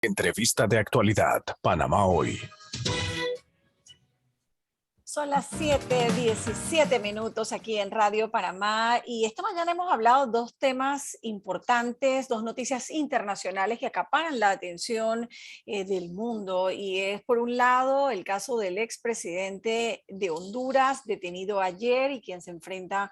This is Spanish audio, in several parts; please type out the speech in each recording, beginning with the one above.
Entrevista de actualidad, Panamá Hoy. Son las 7:17 aquí en Radio Panamá y esta mañana hemos hablado de dos temas importantes, dos noticias internacionales que acaparan la atención del mundo y es por un lado el caso del expresidente de Honduras detenido ayer y quien se enfrenta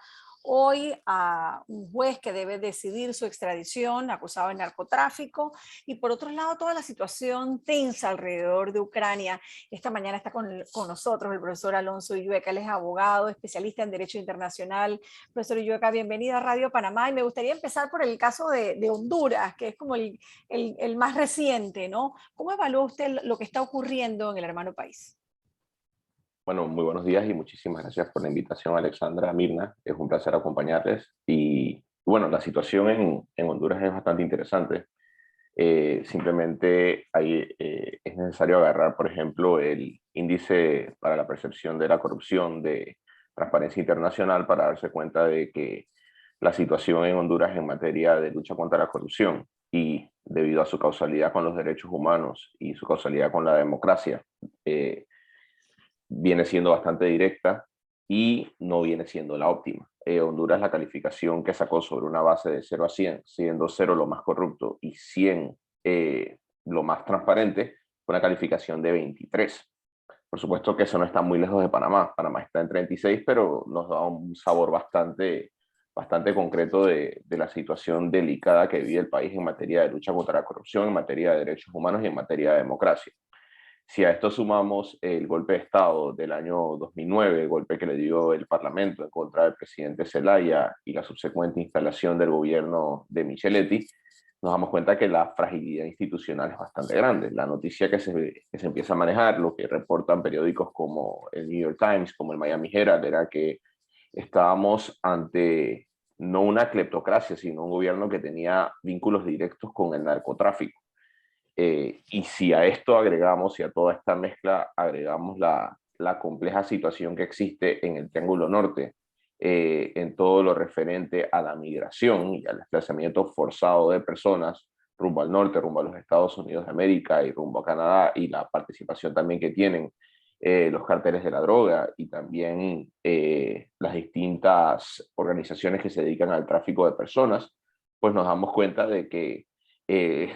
hoy a un juez que debe decidir su extradición acusado de narcotráfico y por otro lado toda la situación tensa alrededor de Ucrania. Esta mañana está con nosotros el profesor Alonso Illueca, él es abogado, especialista en Derecho Internacional. Profesor Illueca, bienvenido a Radio Panamá y me gustaría empezar por el caso de Honduras, que es como el más reciente, ¿no? ¿Cómo evalúa usted lo que está ocurriendo en el hermano país? Bueno, muy buenos días y muchísimas gracias por la invitación, Alexandra, Mirna. Es un placer acompañarles. Y bueno, la situación en Honduras es bastante interesante. Simplemente es necesario agarrar, por ejemplo, el índice para la percepción de la corrupción de Transparencia Internacional para darse cuenta de que la situación en Honduras en materia de lucha contra la corrupción y debido a su causalidad con los derechos humanos y su causalidad con la democracia, viene siendo bastante directa y no viene siendo la óptima. Honduras, la calificación que sacó sobre una base de 0 a 100, siendo 0 lo más corrupto y 100 lo más transparente, fue una calificación de 23. Por supuesto que eso no está muy lejos de Panamá. Panamá está en 36, pero nos da un sabor bastante concreto de la situación delicada que vive el país en materia de lucha contra la corrupción, en materia de derechos humanos y en materia de democracia. Si a esto sumamos el golpe de Estado del año 2009, el golpe que le dio el Parlamento en contra del presidente Zelaya y la subsecuente instalación del gobierno de Micheletti, nos damos cuenta que la fragilidad institucional es bastante grande. La noticia que se empieza a manejar, lo que reportan periódicos como el New York Times, como el Miami Herald, era que estábamos ante no una cleptocracia, sino un gobierno que tenía vínculos directos con el narcotráfico. Y si a esto agregamos, si a toda esta mezcla agregamos la compleja situación que existe en el Triángulo Norte, en todo lo referente a la migración y al desplazamiento forzado de personas rumbo al norte, rumbo a los Estados Unidos de América y rumbo a Canadá, y la participación también que tienen los cárteles de la droga y también las distintas organizaciones que se dedican al tráfico de personas, pues nos damos cuenta de que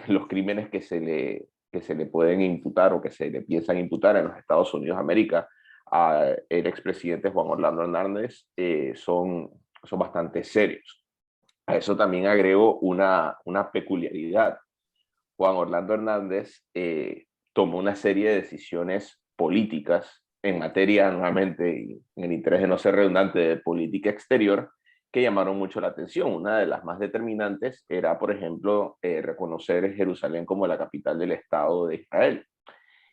los crímenes que se le pueden imputar o que se le piensan imputar en los Estados Unidos de América al expresidente Juan Orlando Hernández son bastante serios. A eso también agrego una peculiaridad. Juan Orlando Hernández tomó una serie de decisiones políticas en materia, nuevamente, en el interés de no ser redundante, de política exterior, que llamaron mucho la atención. Una de las más determinantes era, por ejemplo, reconocer Jerusalén como la capital del Estado de Israel.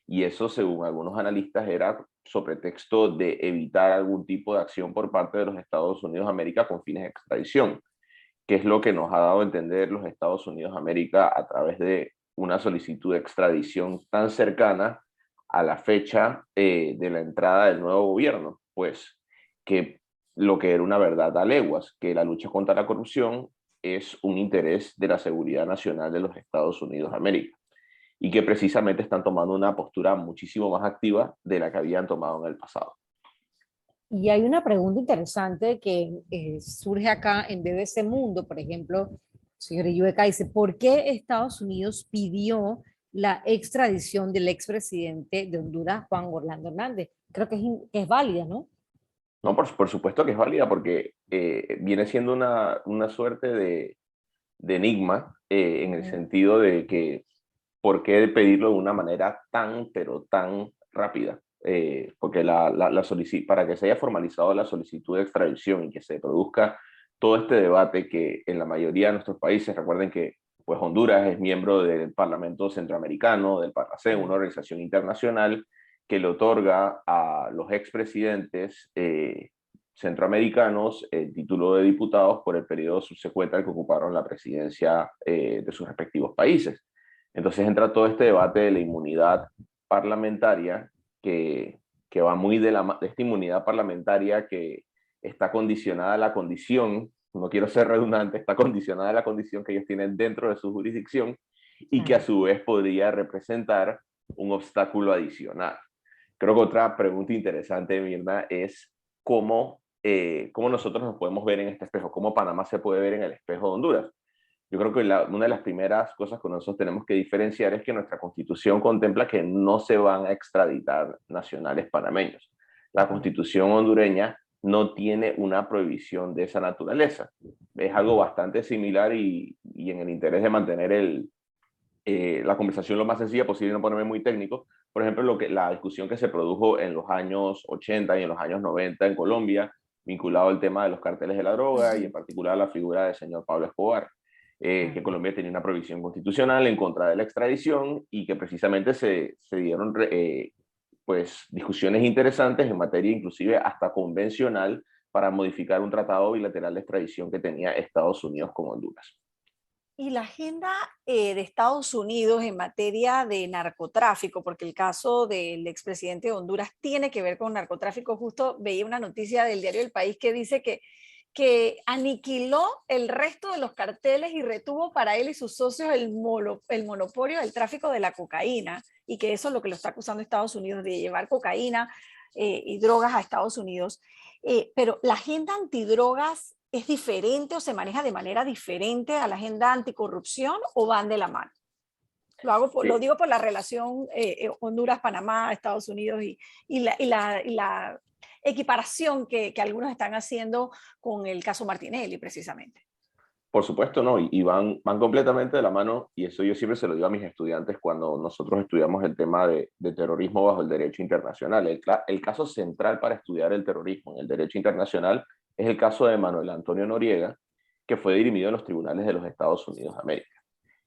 Y eso, según algunos analistas, era sobre texto de evitar algún tipo de acción por parte de los Estados Unidos de América con fines de extradición, que es lo que nos ha dado a entender los Estados Unidos de América a través de una solicitud de extradición tan cercana a la fecha de la entrada del nuevo gobierno, pues que lo que era una verdad a leguas, que la lucha contra la corrupción es un interés de la seguridad nacional de los Estados Unidos de América y que precisamente están tomando una postura muchísimo más activa de la que habían tomado en el pasado. Y hay una pregunta interesante que surge acá en BBC Mundo, por ejemplo, señor Illueca dice, ¿por qué Estados Unidos pidió la extradición del expresidente de Honduras, Juan Orlando Hernández? Creo que es válida, ¿no? No, por supuesto que es válida porque viene siendo una suerte de enigma en el sentido de que ¿por qué pedirlo de una manera tan, pero tan rápida? Porque para que se haya formalizado la solicitud de extradición y que se produzca todo este debate que en la mayoría de nuestros países, recuerden que pues Honduras es miembro del Parlamento Centroamericano, del Parlacén, una organización internacional que le otorga a los expresidentes centroamericanos el título de diputados por el periodo subsecuente al que ocuparon la presidencia de sus respectivos países. Entonces entra todo este debate de la inmunidad parlamentaria que va muy de esta inmunidad parlamentaria que está condicionada a la condición, no quiero ser redundante, está condicionada a la condición que ellos tienen dentro de su jurisdicción y que a su vez podría representar un obstáculo adicional. Creo que otra pregunta interesante, Mirna, es cómo nosotros nos podemos ver en este espejo, cómo Panamá se puede ver en el espejo de Honduras. Yo creo que una de las primeras cosas que nosotros tenemos que diferenciar es que nuestra Constitución contempla que no se van a extraditar nacionales panameños. La Constitución hondureña no tiene una prohibición de esa naturaleza. Es algo bastante similar y en el interés de mantener la conversación lo más sencilla posible, no ponerme muy técnico. Por ejemplo, la discusión que se produjo en los años 80 y en los años 90 en Colombia, vinculado al tema de los carteles de la droga y en particular la figura del señor Pablo Escobar. Que Colombia tenía una prohibición constitucional en contra de la extradición y que precisamente se dieron pues, discusiones interesantes en materia inclusive hasta convencional para modificar un tratado bilateral de extradición que tenía Estados Unidos con Honduras. Y la agenda de Estados Unidos en materia de narcotráfico, porque el caso del expresidente de Honduras tiene que ver con narcotráfico. Justo veía una noticia del diario El País que dice que aniquiló el resto de los carteles y retuvo para él y sus socios el monopolio del tráfico de la cocaína, y que eso es lo que lo está acusando Estados Unidos, de llevar cocaína y drogas a Estados Unidos. Pero la agenda antidrogas es diferente o se maneja de manera diferente a la agenda anticorrupción, o van de la mano. Lo digo por la relación Honduras-Panamá, Estados Unidos y la equiparación que algunos están haciendo con el caso Martinelli, precisamente. Por supuesto, no, y van completamente de la mano, y eso yo siempre se lo digo a mis estudiantes cuando nosotros estudiamos el tema de terrorismo bajo el derecho internacional. El caso central para estudiar el terrorismo en el derecho internacional es el caso de Manuel Antonio Noriega, que fue dirimido en los tribunales de los Estados Unidos de América.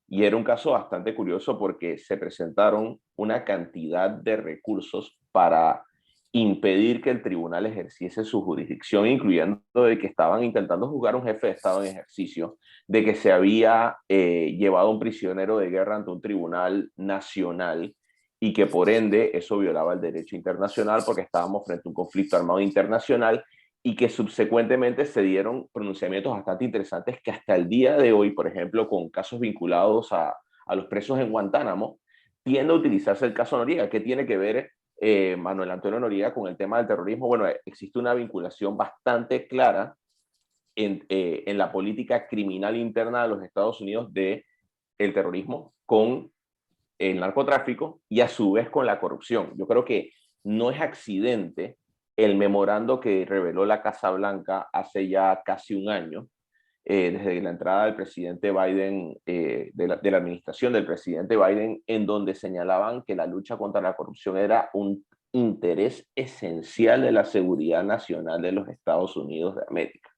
Y era un caso bastante curioso porque se presentaron una cantidad de recursos para impedir que el tribunal ejerciese su jurisdicción, incluyendo de que estaban intentando juzgar a un jefe de Estado en ejercicio, de que se había llevado a un prisionero de guerra ante un tribunal nacional y que por ende eso violaba el derecho internacional porque estábamos frente a un conflicto armado internacional, y que subsecuentemente se dieron pronunciamientos bastante interesantes que hasta el día de hoy, por ejemplo, con casos vinculados a los presos en Guantánamo, tiende a utilizarse el caso Noriega. ¿Qué tiene que ver Manuel Antonio Noriega con el tema del terrorismo? Bueno, existe una vinculación bastante clara en la política criminal interna de los Estados Unidos de el terrorismo con el narcotráfico y a su vez con la corrupción. Yo creo que no es accidente el memorando que reveló la Casa Blanca hace ya casi un año, desde la entrada del presidente Biden, de la administración del presidente Biden, en donde señalaban que la lucha contra la corrupción era un interés esencial de la seguridad nacional de los Estados Unidos de América.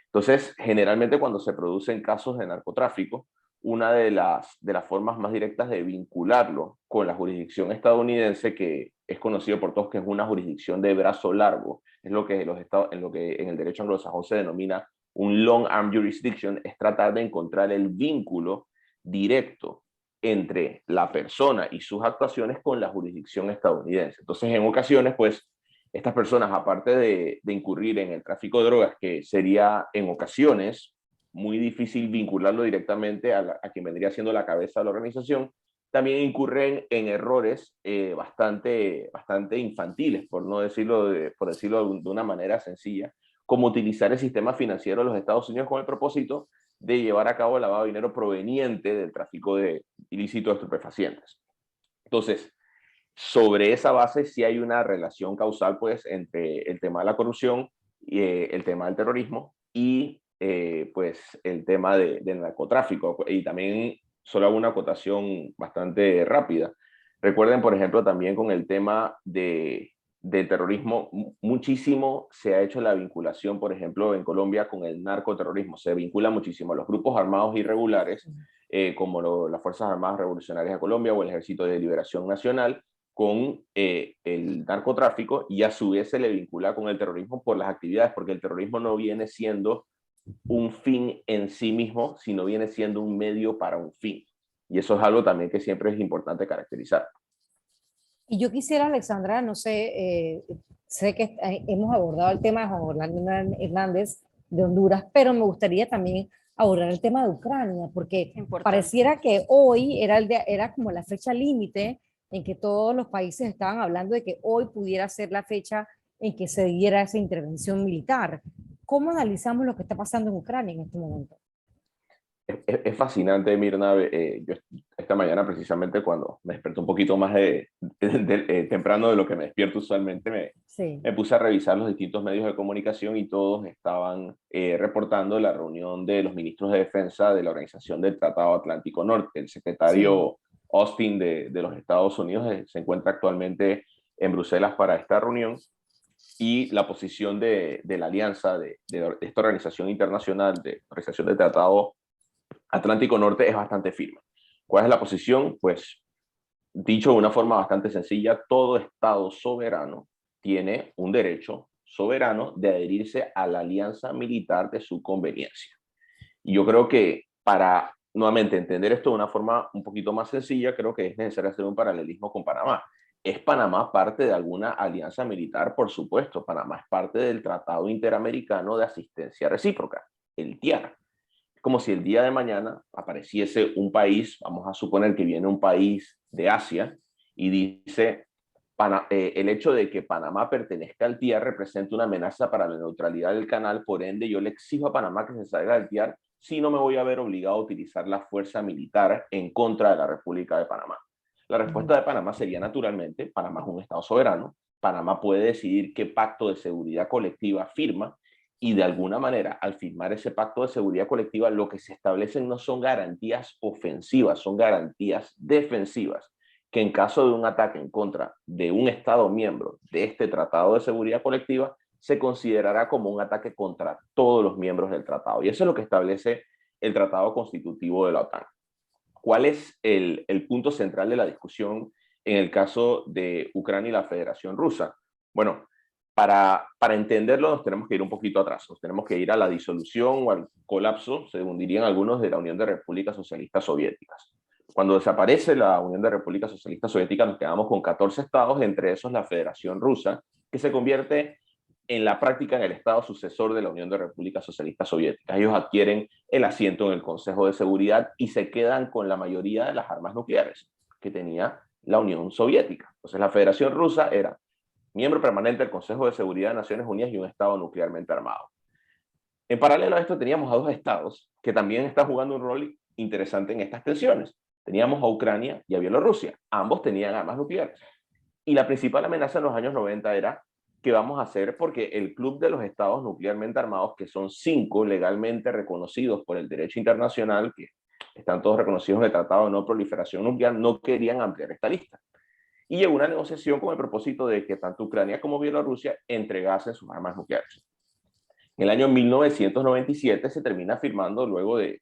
Entonces, generalmente cuando se producen casos de narcotráfico, una de las formas más directas de vincularlo con la jurisdicción estadounidense, que es conocido por todos que es una jurisdicción de brazo largo, es lo que en el derecho anglosajón se denomina un long arm jurisdiction, es tratar de encontrar el vínculo directo entre la persona y sus actuaciones con la jurisdicción estadounidense. Entonces, en ocasiones, pues, estas personas, aparte de incurrir en el tráfico de drogas, que sería en ocasiones muy difícil vincularlo directamente a quien vendría siendo la cabeza de la organización, también incurren en errores bastante infantiles, por decirlo de una manera sencilla, como utilizar el sistema financiero de los Estados Unidos con el propósito de llevar a cabo el lavado de dinero proveniente del tráfico ilícito de estupefacientes. Entonces, sobre esa base sí hay una relación causal, pues, entre el tema de la corrupción y el tema del terrorismo y pues el tema del narcotráfico. Y también solo hago una acotación bastante rápida. Recuerden, por ejemplo, también con el tema del terrorismo, muchísimo se ha hecho la vinculación, por ejemplo, en Colombia con el narcoterrorismo. Se vincula muchísimo a los grupos armados irregulares, como las Fuerzas Armadas Revolucionarias de Colombia o el Ejército de Liberación Nacional, con el narcotráfico, y a su vez se le vincula con el terrorismo por las actividades, porque el terrorismo no viene siendo un fin en sí mismo, sino viene siendo un medio para un fin. Y eso es algo también que siempre es importante caracterizar. Y yo quisiera, Alexandra, no sé, sé que hemos abordado el tema de Juan Orlando Hernández de Honduras, pero me gustaría también Ahora, el tema de Ucrania, porque Importante. pareciera que hoy era como la fecha límite en que todos los países estaban hablando de que hoy pudiera ser la fecha en que se diera esa intervención militar. ¿Cómo analizamos lo que está pasando en Ucrania en este momento? Es fascinante, Mirna. Yo esta mañana, precisamente cuando me desperté un poquito más temprano de lo que me despierto usualmente, Sí, me puse a revisar los distintos medios de comunicación y todos estaban reportando la reunión de los ministros de defensa de la Organización del Tratado Atlántico Norte. El sí, secretario Austin de los Estados Unidos se encuentra actualmente en Bruselas para esta reunión, y la posición de la alianza de esta organización internacional, de Organización del Tratado Atlántico Norte, es bastante firme. ¿Cuál es la posición? Pues, dicho de una forma bastante sencilla, todo Estado soberano tiene un derecho soberano de adherirse a la alianza militar de su conveniencia. Y yo creo que para, nuevamente, entender esto de una forma un poquito más sencilla, creo que es necesario hacer un paralelismo con Panamá. ¿Es Panamá parte de alguna alianza militar? Por supuesto, Panamá es parte del Tratado Interamericano de Asistencia Recíproca, el TIAR. Como si el día de mañana apareciese un país, vamos a suponer que viene un país de Asia y dice, el hecho de que Panamá pertenezca al TIAR representa una amenaza para la neutralidad del canal, por ende yo le exijo a Panamá que se salga del TIAR, si no me voy a ver obligado a utilizar la fuerza militar en contra de la República de Panamá. La respuesta de Panamá sería, naturalmente, Panamá es un Estado soberano, Panamá puede decidir qué pacto de seguridad colectiva firma, y de alguna manera, al firmar ese pacto de seguridad colectiva, lo que se establecen no son garantías ofensivas, son garantías defensivas, que en caso de un ataque en contra de un Estado miembro de este Tratado de Seguridad Colectiva, se considerará como un ataque contra todos los miembros del tratado. Y eso es lo que establece el Tratado Constitutivo de la OTAN. ¿Cuál es el punto central de la discusión en el caso de Ucrania y la Federación Rusa? Bueno, para entenderlo nos tenemos que ir un poquito atrás, nos tenemos que ir a la disolución o al colapso, según dirían algunos, de la Unión de Repúblicas Socialistas Soviéticas. Cuando desaparece la Unión de Repúblicas Socialistas Soviéticas nos quedamos con 14 estados, entre esos la Federación Rusa, que se convierte en la práctica en el estado sucesor de la Unión de Repúblicas Socialistas Soviéticas. Ellos adquieren el asiento en el Consejo de Seguridad y se quedan con la mayoría de las armas nucleares que tenía la Unión Soviética. Entonces la Federación Rusa era miembro permanente del Consejo de Seguridad de Naciones Unidas y un estado nuclearmente armado. En paralelo a esto teníamos a dos estados que también están jugando un rol interesante en estas tensiones. Teníamos a Ucrania y a Bielorrusia. Ambos tenían armas nucleares. Y la principal amenaza en los años 90 era qué vamos a hacer, porque el Club de los Estados Nuclearmente Armados, que son 5 legalmente reconocidos por el derecho internacional, que están todos reconocidos en el Tratado de No Proliferación Nuclear, no querían ampliar esta lista. Y llegó una negociación con el propósito de que tanto Ucrania como Bielorrusia entregasen sus armas nucleares. En el año 1997 se termina firmando, luego de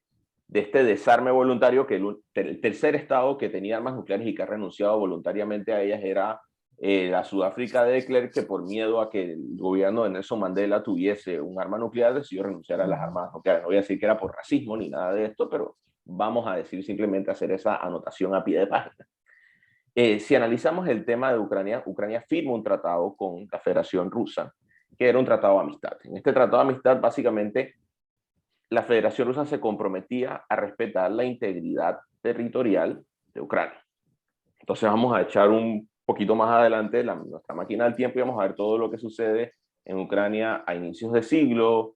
este desarme voluntario, que el tercer estado que tenía armas nucleares y que ha renunciado voluntariamente a ellas era la Sudáfrica de Klerk, que por miedo a que el gobierno de Nelson Mandela tuviese un arma nuclear decidió renunciar a las armas nucleares. No voy a decir que era por racismo ni nada de esto, pero vamos a decir simplemente hacer esa anotación a pie de página. Si analizamos el tema de Ucrania, Ucrania firma un tratado con la Federación Rusa, que era un tratado de amistad. En este tratado de amistad, básicamente, la Federación Rusa se comprometía a respetar la integridad territorial de Ucrania. Entonces vamos a echar un poquito más adelante nuestra máquina del tiempo y vamos a ver todo lo que sucede en Ucrania a inicios de siglo,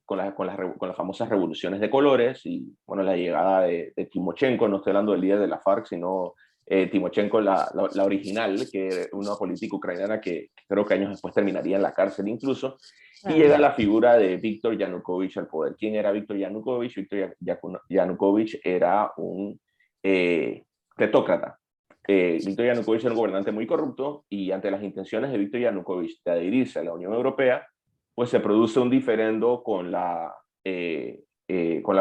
con las famosas revoluciones de colores y bueno, la llegada de Timochenko. No estoy hablando del líder de la FARC, sino Timochenko, la original, que era una política ucraniana que creo que años después terminaría en la cárcel incluso. Y llega la figura de Víctor Yanukovych al poder. ¿Quién era Víctor Yanukovych? Víctor Yanukovych era un pletócrata. Víctor Yanukovych era un gobernante muy corrupto y ante las intenciones de Víctor Yanukovych de adherirse a la Unión Europea, pues se produce un diferendo con la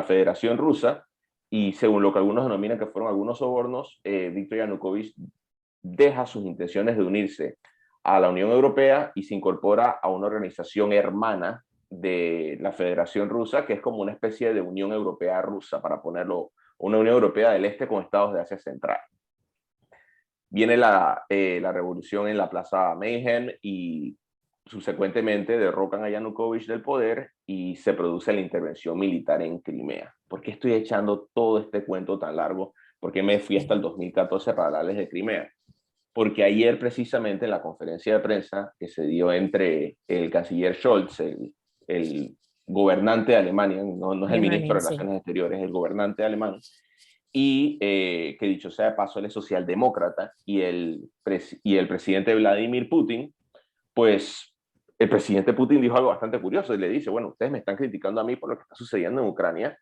Federación Rusa y según lo que algunos denominan que fueron algunos sobornos, Víctor Yanukovych deja sus intenciones de unirse a la Unión Europea y se incorpora a una organización hermana de la Federación Rusa, que es como una especie de Unión Europea rusa, para ponerlo, una Unión Europea del Este con estados de Asia Central. Viene la revolución en la Plaza Maidan y subsecuentemente derrocan a Yanukovych del poder y se produce la intervención militar en Crimea. ¿Por qué estoy echando todo este cuento tan largo? ¿Por qué me fui hasta el 2014 para hablarles de Crimea? Porque ayer precisamente en la conferencia de prensa que se dio entre el canciller Scholz, el gobernante de Alemania, no es el ministro de Relaciones Exteriores, es el gobernante alemán, y que dicho sea de paso, él es socialdemócrata, y el presidente Vladimir Putin, pues el presidente Putin dijo algo bastante curioso y le dice, bueno, ustedes me están criticando a mí por lo que está sucediendo en Ucrania.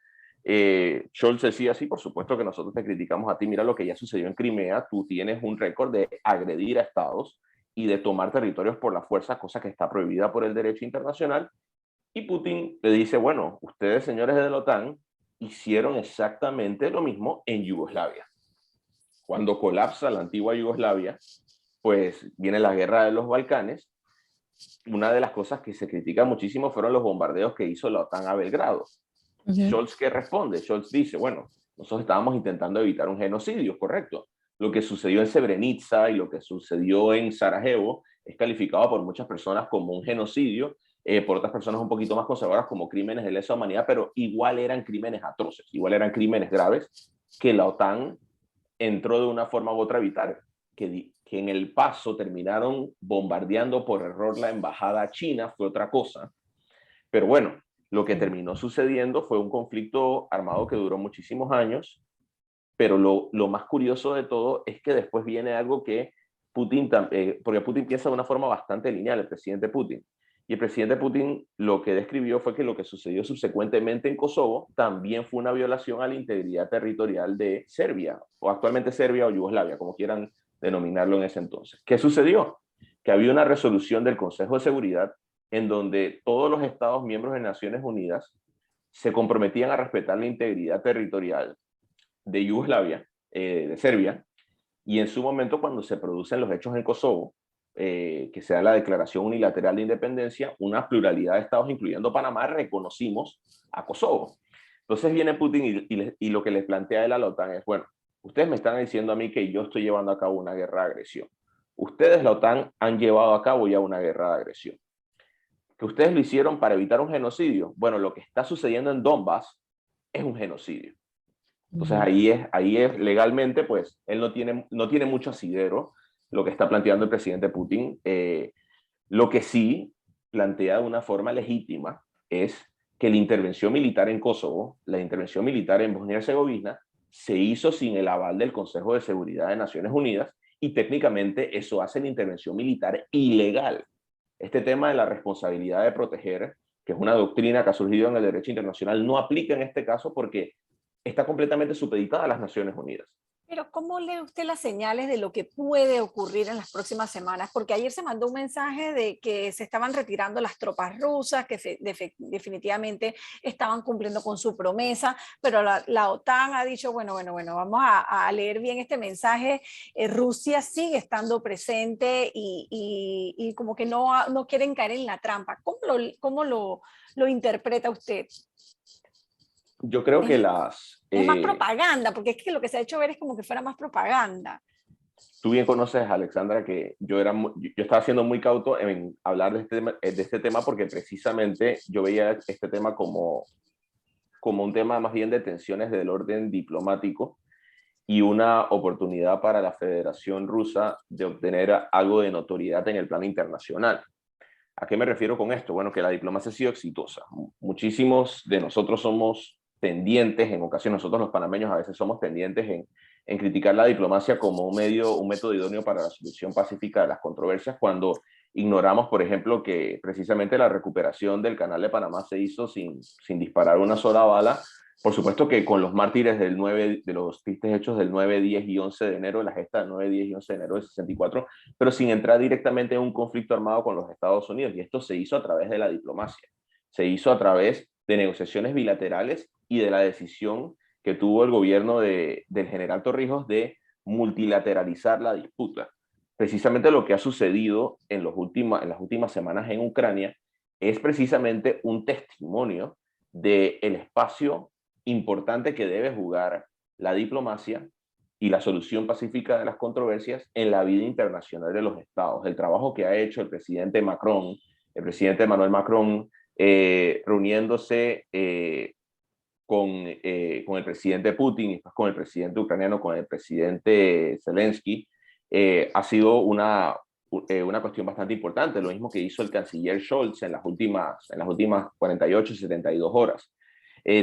Scholz decía, sí, por supuesto que nosotros te criticamos a ti, mira lo que ya sucedió en Crimea, tú tienes un récord de agredir a estados y de tomar territorios por la fuerza, cosa que está prohibida por el derecho internacional. Y Putin le dice, bueno, ustedes señores de la OTAN hicieron exactamente lo mismo en Yugoslavia. Cuando colapsa la antigua Yugoslavia, pues viene la guerra de los Balcanes. Una de las cosas que se critica muchísimo fueron los bombardeos que hizo la OTAN a Belgrado. Scholz, ¿qué responde? Scholz dice, bueno, nosotros estábamos intentando evitar un genocidio, correcto. Lo que sucedió en Srebrenica y lo que sucedió en Sarajevo es calificado por muchas personas como un genocidio, por otras personas un poquito más conservadoras como crímenes de lesa humanidad, pero igual eran crímenes atroces, igual eran crímenes graves que la OTAN entró de una forma u otra a evitar, que en el paso terminaron bombardeando por error la embajada china, fue otra cosa. Pero bueno, lo que terminó sucediendo fue un conflicto armado que duró muchísimos años, pero lo más curioso de todo es que después viene algo que Putin, porque Putin piensa de una forma bastante lineal, el presidente Putin. Y el presidente Putin lo que describió fue que lo que sucedió subsecuentemente en Kosovo también fue una violación a la integridad territorial de Serbia, o actualmente Serbia o Yugoslavia, como quieran denominarlo en ese entonces. ¿Qué sucedió? Que había una resolución del Consejo de Seguridad en donde todos los Estados miembros de Naciones Unidas se comprometían a respetar la integridad territorial de Yugoslavia, de Serbia, y en su momento cuando se producen los hechos en Kosovo, que se da la declaración unilateral de independencia, una pluralidad de estados, incluyendo Panamá, reconocimos a Kosovo. Entonces viene Putin y lo que les plantea él a la OTAN es, bueno, ustedes me están diciendo a mí que yo estoy llevando a cabo una guerra de agresión. Ustedes, la OTAN, han llevado a cabo ya una guerra de agresión. Que ustedes lo hicieron para evitar un genocidio. Bueno, lo que está sucediendo en Donbass es un genocidio. Entonces ahí es legalmente, pues él no tiene mucho asidero lo que está planteando el presidente Putin. Lo que sí plantea de una forma legítima es que la intervención militar en Kosovo, la intervención militar en Bosnia y Herzegovina, se hizo sin el aval del Consejo de Seguridad de Naciones Unidas y técnicamente eso hace la intervención militar ilegal. Este tema de la responsabilidad de proteger, que es una doctrina que ha surgido en el derecho internacional, no aplica en este caso porque está completamente supeditada a las Naciones Unidas. Pero ¿cómo lee usted las señales de lo que puede ocurrir en las próximas semanas? Porque ayer se mandó un mensaje de que se estaban retirando las tropas rusas, que definitivamente estaban cumpliendo con su promesa, pero la OTAN ha dicho, bueno, vamos a leer bien este mensaje. Rusia sigue estando presente y como que no quieren caer en la trampa. ¿Cómo lo interpreta usted? Yo creo que es más propaganda, porque es que lo que se ha hecho ver es como que fuera más propaganda. Tú bien conoces, Alexandra, que yo estaba siendo muy cauto en hablar de este tema porque precisamente yo veía este tema como un tema más bien de tensiones del orden diplomático y una oportunidad para la Federación Rusa de obtener algo de notoriedad en el plano internacional. ¿A qué me refiero con esto? Bueno, que la diplomacia ha sido exitosa. Muchísimos de nosotros somos tendientes, en ocasiones nosotros los panameños a veces somos tendientes en criticar la diplomacia como un método idóneo para la solución pacífica de las controversias, cuando ignoramos, por ejemplo, que precisamente la recuperación del Canal de Panamá se hizo sin disparar una sola bala. Por supuesto que con los mártires de los tristes hechos del 9, 10 y 11 de enero, la gesta del 9, 10 y 11 de enero de 64, pero sin entrar directamente en un conflicto armado con los Estados Unidos. Y esto se hizo a través de la diplomacia. Se hizo a través de negociaciones bilaterales y de la decisión que tuvo el gobierno del general Torrijos de multilateralizar la disputa. Precisamente lo que ha sucedido en las últimas semanas en Ucrania es precisamente un testimonio del espacio importante que debe jugar la diplomacia y la solución pacífica de las controversias en la vida internacional de los estados. El trabajo que ha hecho el presidente Macron el presidente Emmanuel Macron reuniéndose con el presidente Putin y después con el presidente ucraniano, con el presidente Zelensky, ha sido una cuestión bastante importante, lo mismo que hizo el canciller Scholz en las últimas 48 y 72 horas.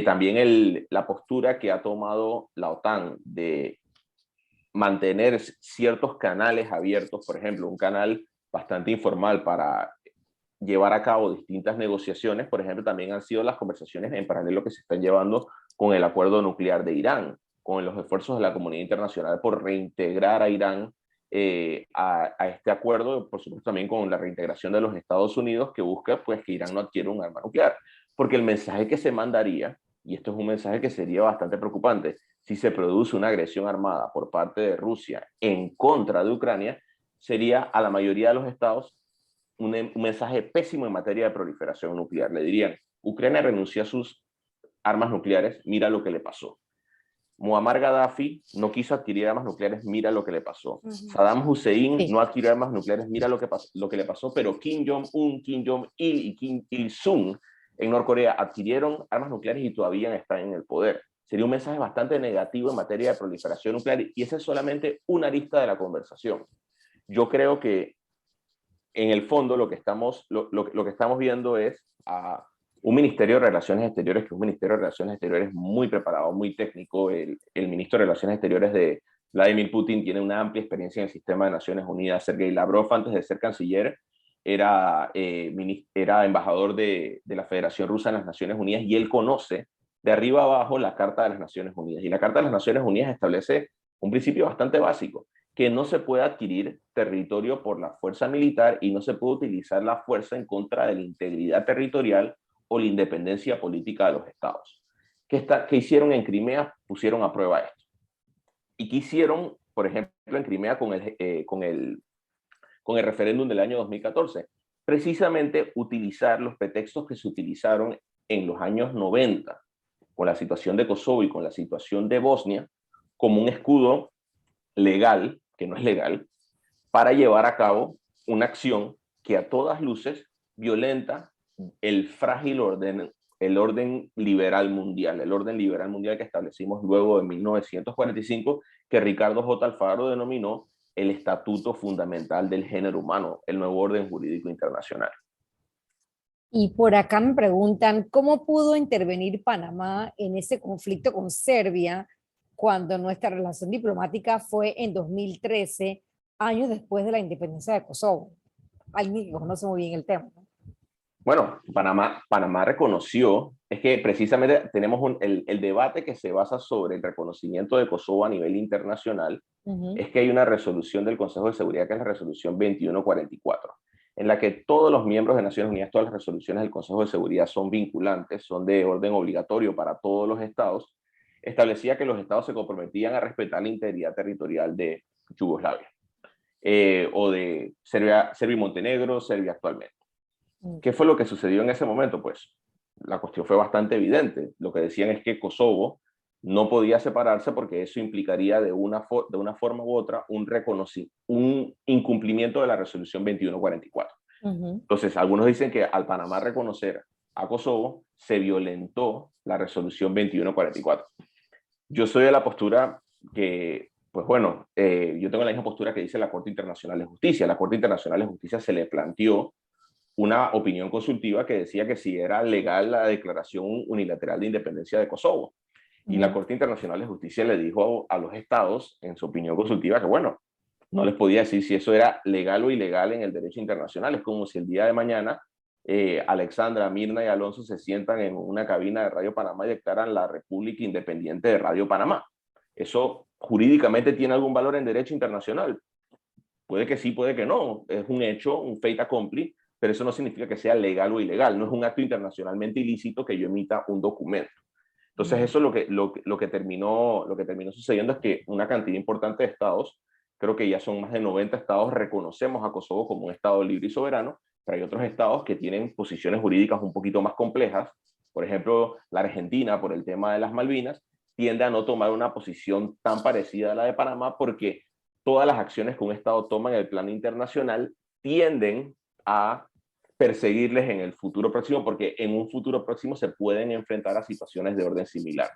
También la postura que ha tomado la OTAN de mantener ciertos canales abiertos, por ejemplo, un canal bastante informal para llevar a cabo distintas negociaciones, por ejemplo, también han sido las conversaciones en paralelo que se están llevando con el acuerdo nuclear de Irán, con los esfuerzos de la comunidad internacional por reintegrar a Irán a este acuerdo, por supuesto también con la reintegración de los Estados Unidos, que busca pues que Irán no adquiera un arma nuclear, porque el mensaje que se mandaría, y esto es un mensaje que sería bastante preocupante, si se produce una agresión armada por parte de Rusia en contra de Ucrania, sería a la mayoría de los estados un mensaje pésimo en materia de proliferación nuclear. Le dirían, Ucrania renunció a sus armas nucleares, mira lo que le pasó. Muammar Gaddafi no quiso adquirir armas nucleares, mira lo que le pasó. Saddam Hussein no adquirió armas nucleares, mira lo que le pasó, pero Kim Jong-un, Kim Jong-il y Kim Il-sung en Norcorea adquirieron armas nucleares y todavía están en el poder. Sería un mensaje bastante negativo en materia de proliferación nuclear y esa es solamente una arista de la conversación. Yo creo que en el fondo lo que estamos viendo es a un Ministerio de Relaciones Exteriores, que es un Ministerio de Relaciones Exteriores muy preparado, muy técnico. El ministro de Relaciones Exteriores de Vladimir Putin tiene una amplia experiencia en el sistema de Naciones Unidas. Sergei Lavrov, antes de ser canciller, era embajador de la Federación Rusa en las Naciones Unidas y él conoce de arriba abajo la Carta de las Naciones Unidas. Y la Carta de las Naciones Unidas establece un principio bastante básico, que no se puede adquirir territorio por la fuerza militar y no se puede utilizar la fuerza en contra de la integridad territorial o la independencia política de los estados. ¿Qué hicieron en Crimea? Pusieron a prueba esto. ¿Y qué hicieron, por ejemplo, en Crimea con el referéndum del año 2014? Precisamente utilizar los pretextos que se utilizaron en los años 90, con la situación de Kosovo y con la situación de Bosnia, como un escudo legal, que no es legal, para llevar a cabo una acción que a todas luces violenta el frágil orden liberal mundial, el orden liberal mundial que establecimos luego de 1945, que Ricardo J. Alfaro denominó el estatuto fundamental del género humano, el nuevo orden jurídico internacional. Y por acá me preguntan, ¿cómo pudo intervenir Panamá en ese conflicto con Serbia cuando nuestra relación diplomática fue en 2013, años después de la independencia de Kosovo? Alguien que conoce muy bien el tema, ¿no? Bueno, Panamá reconoció, es que precisamente tenemos el debate que se basa sobre el reconocimiento de Kosovo a nivel internacional, es que hay una resolución del Consejo de Seguridad, que es la resolución 2144, en la que todos los miembros de Naciones Unidas, todas las resoluciones del Consejo de Seguridad son vinculantes, son de orden obligatorio para todos los estados, establecía que los estados se comprometían a respetar la integridad territorial de Yugoslavia, o de Serbia y Montenegro, Serbia actualmente. ¿Qué fue lo que sucedió en ese momento? Pues la cuestión fue bastante evidente. Lo que decían es que Kosovo no podía separarse porque eso implicaría de una forma u otra un incumplimiento de la resolución 2144. Entonces, algunos dicen que al Panamá reconocer a Kosovo se violentó la resolución 2144. Yo soy de la postura que, pues bueno, yo tengo la misma postura que dice la Corte Internacional de Justicia. La Corte Internacional de Justicia se le planteó una opinión consultiva que decía que si era legal la declaración unilateral de independencia de Kosovo. Y la Corte Internacional de Justicia le dijo a los estados, en su opinión consultiva, que bueno, no les podía decir si eso era legal o ilegal en el derecho internacional. Es como si el día de mañana Alexandra, Mirna y Alonso se sientan en una cabina de Radio Panamá y declaran la República Independiente de Radio Panamá. ¿Eso jurídicamente tiene algún valor en derecho internacional? Puede que sí, puede que no. Es un hecho, un fait accompli, pero eso no significa que sea legal o ilegal. No es un acto internacionalmente ilícito que yo emita un documento. Entonces eso lo que terminó sucediendo es que una cantidad importante de estados, creo que ya son más de 90 estados, reconocemos a Kosovo como un estado libre y soberano, pero hay otros estados que tienen posiciones jurídicas un poquito más complejas. Por ejemplo, la Argentina, por el tema de las Malvinas, tiende a no tomar una posición tan parecida a la de Panamá porque todas las acciones que un estado toma en el plano internacional tienden a perseguirles en el futuro próximo, porque en un futuro próximo se pueden enfrentar a situaciones de orden similar.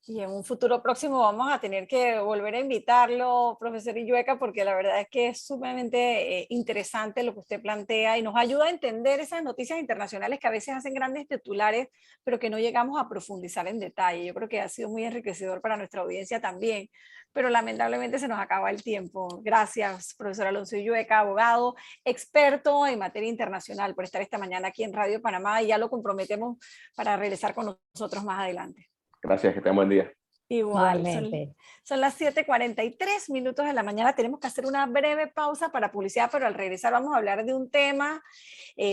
Y en un futuro próximo vamos a tener que volver a invitarlo, profesor Illueca, porque la verdad es que es sumamente interesante lo que usted plantea y nos ayuda a entender esas noticias internacionales que a veces hacen grandes titulares, pero que no llegamos a profundizar en detalle. Yo creo que ha sido muy enriquecedor para nuestra audiencia también, pero lamentablemente se nos acaba el tiempo. Gracias, profesor Alonso Illueca, abogado, experto en materia internacional, por estar esta mañana aquí en Radio Panamá, y ya lo comprometemos para regresar con nosotros más adelante. Gracias, que tengan buen día. Igual, Igualmente. son las 7:43 de la mañana. Tenemos que hacer una breve pausa para publicidad, pero al regresar vamos a hablar de un tema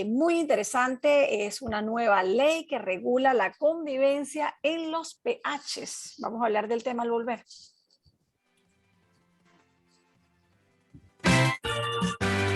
muy interesante. Es una nueva ley que regula la convivencia en los PHs. Vamos a hablar del tema al volver.